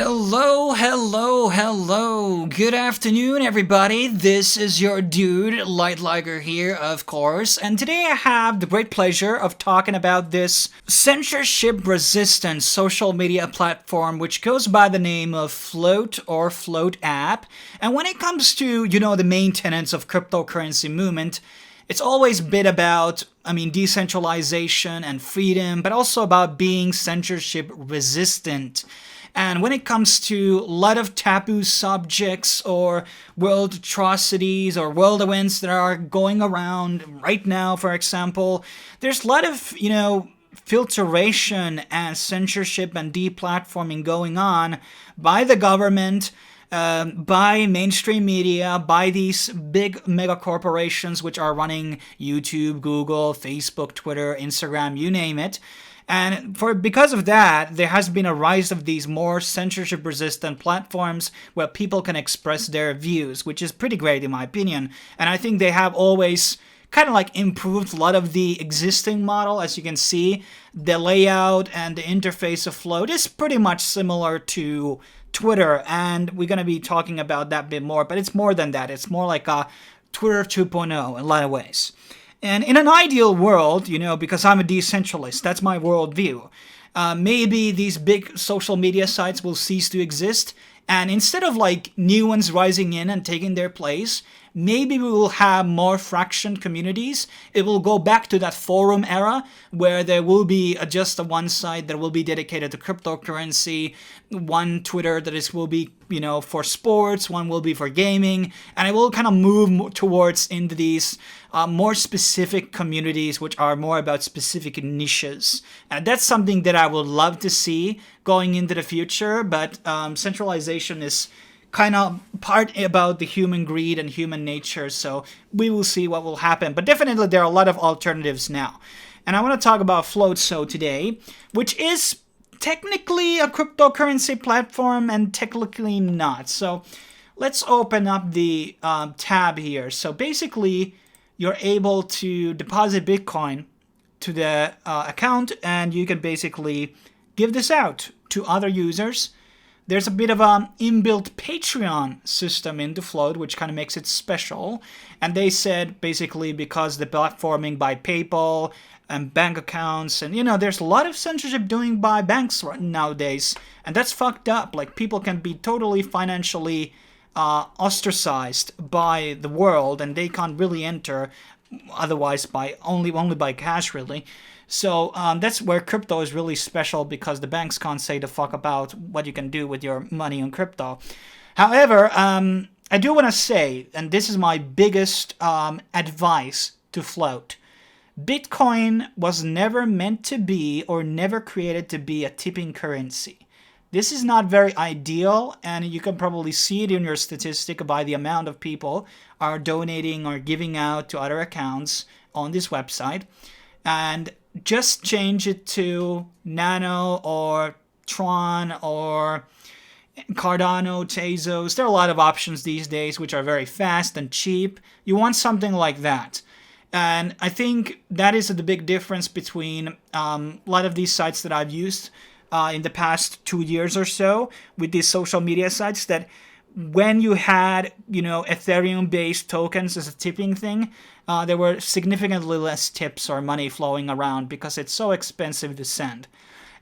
Hello, hello, hello. Good afternoon, everybody. This is your dude, Light Liger here, of course. And today I have the great pleasure of talking about this censorship-resistant social media platform which goes by the name of Flote or Flote App. And when it comes to, the main tenets of cryptocurrency movement, it's always been about, decentralization and freedom, but also about being censorship resistant. And when it comes to a lot of taboo subjects or world atrocities or world events that are going around right now, for example, there's a lot of, filtration and censorship and deplatforming going on by the government, by mainstream media, by these big mega corporations which are running YouTube, Google, Facebook, Twitter, Instagram, you name it. And because of that, there has been a rise of these more censorship-resistant platforms where people can express their views, which is pretty great in my opinion. And I think they have always kind of like improved a lot of the existing model. As you can see, the layout and the interface of Flote is pretty much similar to Twitter, and we're going to be talking about that a bit more, but it's more than that. It's more like a Twitter 2.0 in a lot of ways. And in an ideal world, because I'm a decentralist, that's my worldview, maybe these big social media sites will cease to exist, and instead of like new ones rising in and taking their place, maybe we will have more fractioned communities. It will go back to that forum era where there will be just one site that will be dedicated to cryptocurrency, one Twitter that will be, for sports, one will be for gaming, and it will kind of move towards into these more specific communities which are more about specific niches. And that's something that I would love to see going into the future, but centralization is kind of part about the human greed and human nature, so we will see what will happen. But definitely there are a lot of alternatives now. And I want to talk about Flote today, which is technically a cryptocurrency platform and technically not. So let's open up the tab here. So basically, you're able to deposit Bitcoin to the account, and you can basically give this out to other users. There's a bit of an inbuilt Patreon system into Flote, which kind of makes it special. And they said basically because the platforming by PayPal and bank accounts, and there's a lot of censorship doing by banks nowadays, and that's fucked up. Like, people can be totally financially ostracized by the world, and they can't really enter otherwise by only by cash, really. So that's where crypto is really special, because the banks can't say the fuck about what you can do with your money on crypto. However, I do want to say, and this is my biggest advice to Flote, Bitcoin was never meant to be or never created to be a tipping currency. This is not very ideal, and you can probably see it in your statistic by the amount of people are donating or giving out to other accounts on this website. And just change it to Nano or Tron or Cardano, Tezos. There are a lot of options these days which are very fast and cheap. You want something like that. And I think that is the big difference between a lot of these sites that I've used in the past 2 years or so with these social media sites, that when you had, Ethereum-based tokens as a tipping thing, there were significantly less tips or money flowing around because it's so expensive to send.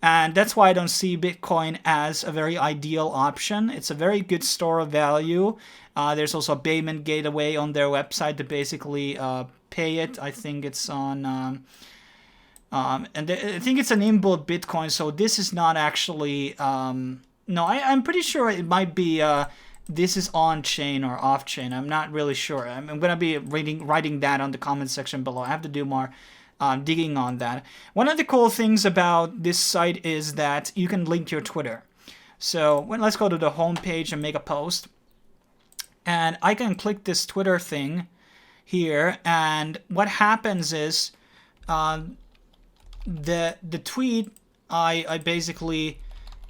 And that's why I don't see Bitcoin as a very ideal option. It's a very good store of value. There's also a payment gateway on their website to basically pay it. I think it's on... I think it's an inbuilt Bitcoin, so this is not actually... I'm pretty sure it might be... this is on-chain or off-chain. I'm not really sure. I'm going to be writing that on the comment section below. I have to do more digging on that. One of the cool things about this site is that you can link your Twitter. So let's go to the home page and make a post. And I can click this Twitter thing here, and what happens is the tweet I basically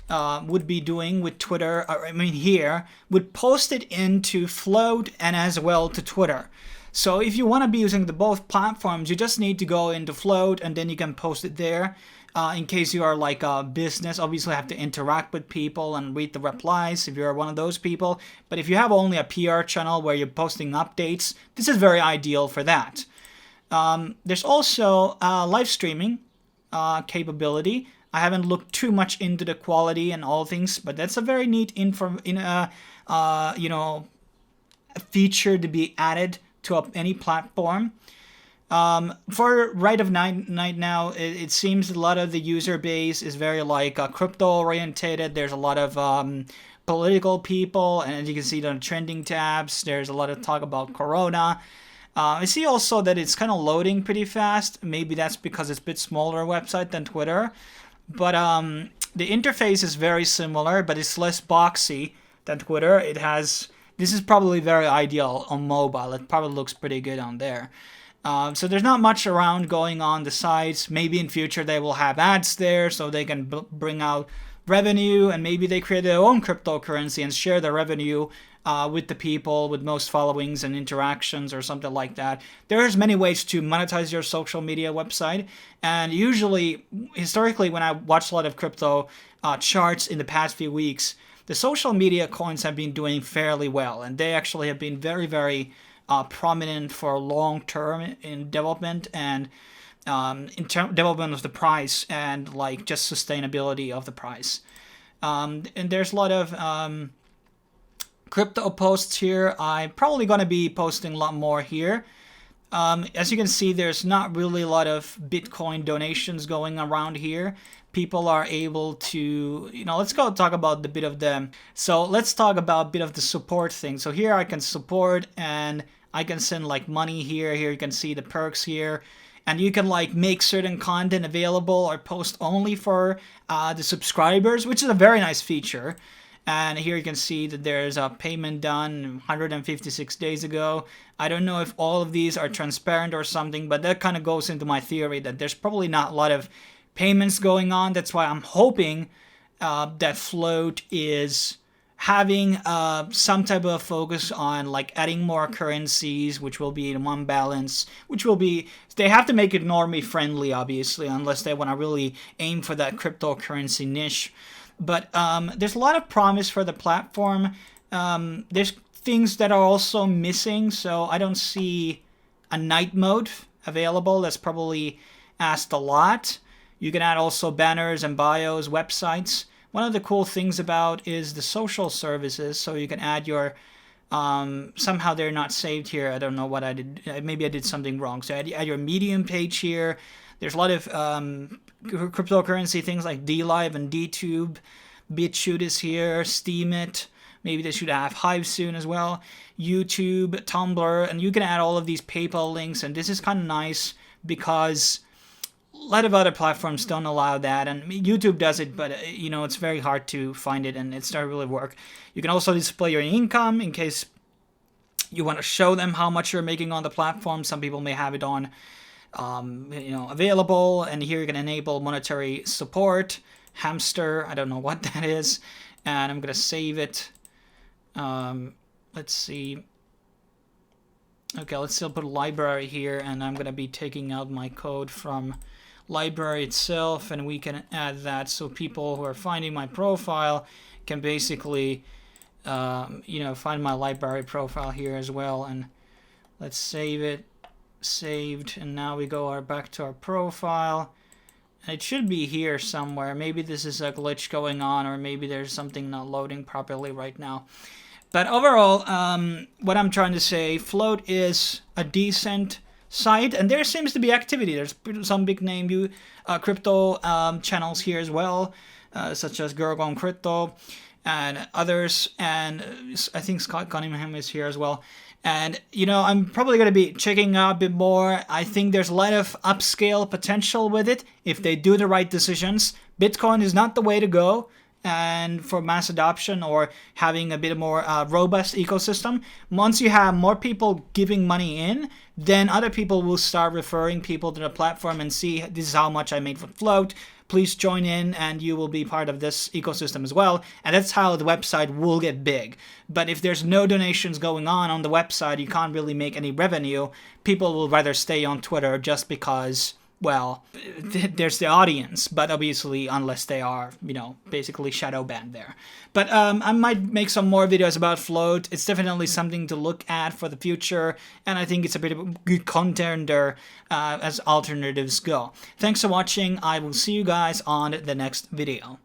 would be doing with Twitter, here, would post it into Flote and as well to Twitter. So if you want to be using both platforms, you just need to go into Flote and then you can post it there. in case you are like a business, obviously have to interact with people and read the replies if you're one of those people. But if you have only a PR channel where you're posting updates, this is very ideal for that. There's also live streaming capability. I haven't looked too much into the quality and all things, but that's a very neat feature to be added to any platform. For right of night now, it seems a lot of the user base is very like crypto orientated. There's a lot of political people, and as you can see the trending tabs, there's a lot of talk about Corona. I see also that it's kind of loading pretty fast. Maybe that's because it's a bit smaller website than Twitter. But the interface is very similar, but it's less boxy than Twitter. This is probably very ideal on mobile. It probably looks pretty good on there. So there's not much around going on the sites. Maybe in future they will have ads there so they can bring out revenue, and maybe they create their own cryptocurrency and share the revenue with the people with most followings and interactions or something like that. There's many ways to monetize your social media website, and usually, historically, when I watched a lot of crypto charts in the past few weeks, the social media coins have been doing fairly well, and they actually have been very, very prominent for long term in development and development of the price and like just sustainability of the price. And there's a lot of crypto posts here. I'm probably going to be posting a lot more here. As you can see, there's not really a lot of Bitcoin donations going around here. People are able to, let's go talk about let's talk about a bit of the support thing. So here I can support and I can send like money here. Here you can see the perks here. And you can like make certain content available or post only for the subscribers, which is a very nice feature. And here you can see that there's a payment done 156 days ago. I don't know if all of these are transparent or something, but that kind of goes into my theory that there's probably not a lot of payments going on. That's why I'm hoping that Flote is having some type of focus on like adding more currencies, which will be in one balance, they have to make it normie friendly, obviously, unless they want to really aim for that cryptocurrency niche. But there's a lot of promise for the platform. There's things that are also missing, so I don't see a night mode available. That's probably asked a lot. You can add also banners and bios, websites. One of the cool things about is the social services, so you can add your, somehow they're not saved here. I don't know what I did. Maybe I did something wrong. So add your Medium page here. There's a lot of cryptocurrency things like DLive and DTube. BitChute is here, Steemit. Maybe they should have Hive soon as well. YouTube, Tumblr, and you can add all of these PayPal links. And this is kind of nice because a lot of other platforms don't allow that, and YouTube does it, but it's very hard to find it, and it's not really work. You can also display your income in case you want to show them how much you're making on the platform. Some people may have it on, available, and here you can enable monetary support. Hamster, I don't know what that is, and I'm gonna save it. Let's see. Okay, let's still put library here, and I'm gonna be taking out my code from library itself, and we can add that so people who are finding my profile can basically find my library profile here as well. And let's save it. Saved, and now we go back to our profile, and it should be here somewhere. Maybe this is a glitch going on, or maybe there's something not loading properly right now. But overall, what I'm trying to say, Flote is a decent site, and there seems to be activity. There's some big name crypto channels here as well, such as Gergon Crypto and others, and I think Scott Cunningham is here as well. And I'm probably going to be checking out a bit more. I think there's a lot of upscale potential with it if they do the right decisions. Bitcoin is not the way to go, and for mass adoption or having a bit more robust ecosystem. Once you have more people giving money in, then other people will start referring people to the platform and see, this is how much I made with Flote. Please join in and you will be part of this ecosystem as well. And that's how the website will get big. But if there's no donations going on the website, you can't really make any revenue. People will rather stay on Twitter just because well, there's the audience, but obviously unless they are, you know, basically shadow banned there. But I might make some more videos about Flote. It's definitely something to look at for the future, and I think it's a bit of a good contender as alternatives go. Thanks for watching. I will see you guys on the next video.